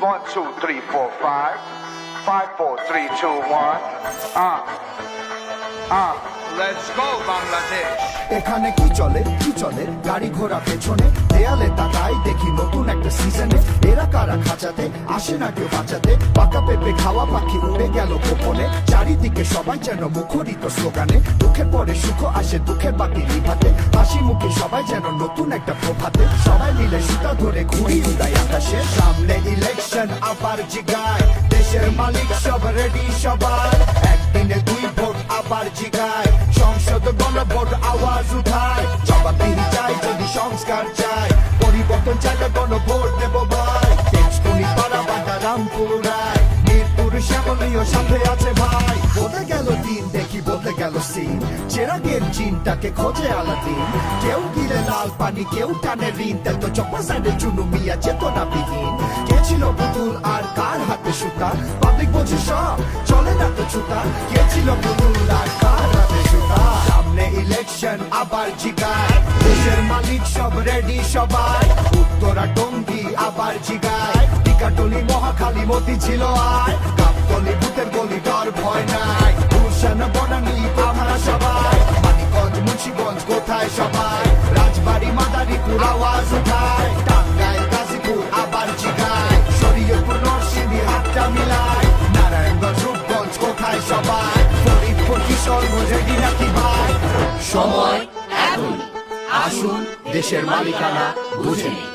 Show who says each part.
Speaker 1: 1, 2, 3, 4, 5. 5, 4, 3, 2, 1. Let's go, Bangladesh.
Speaker 2: এখানে কি চলে গাড়ি ঘোড়া পেছনে দেয়ালে তাকাই দেখি নতুন একটা সিজনে এরা কারা খাঁচাতে আসে না কেউ বাঁচাতে পাকা পেঁপে খাওয়া পাখি উড়ে গেল গোপনে চারিদিকে সবাই যেন মুখরিত স্লোগানে দুঃখের পরে সুখ আসে দুঃখের বাকি নিভাতে হাসি মুখে সবাই যেন নতুন একটা প্রভাতে সবাই মিলে সুতা ধরে ঘুড়ি উড়াই আকাশে সামনে ইলেকশন আবার জিগায় দেশের মালিক সব রেডি সবার একদিনে 2 ভোট আবার জিগায় সংসদ গণভোট আওয়াজ উঠায় জবাবদিহি চাই যদি সংস্কার চাই পরিবর্তন চাইলে গণভোট দেব ভাই তেজকুনি পাড়া বাড্ডা রামপুর রায় মিরপুর শ্যামলীয় সাথে আছে ভাই বদলে গেল দিন দেখি বদলে গেল সিন চেরাগের চিনটাকে খোঁজে আলাদিন কেউ গিলে লাল পানি কেউ টানে ঋণ তেল তো চপ্পা সাইডে চুনু মিয়া চেতনা বিহীন কে ছিল পুতুল আর কার হাতে সুতা পাবলিক বলছে সব চলে না তো ছুতা কে ছিল পুতুল আর কার হাতে সুতা সামনে ইলেকশন আবার জিগায় দেশের মালিক সব রেডি সবাই উত্তরা টঙ্গী আবার জিগায় টিকাটলি মহাখালী মতি ছিল আয় গাবতলি ভূতের গলি ডর ভয় নাই গুলশান বনানী আমরা সবাই মানিকগঞ্জ মুন্সিগঞ্জ কোথায় সবাই রাজবাড়ি মাদারীপুর আওয়াজ উঠায় টাঙ্গাইল গাজীপুর আবার জিগায় শরীয়তপুর নরসিংদী হাতটা মিলায় নারায়ণগঞ্জ রূপগঞ্জ কোথায় সবাই ফরিদপুর কিশোরগঞ্জ রেডি নাকি ভাই
Speaker 3: সময় এখন আসুন দেশের মালিকানা বুঝে নিন।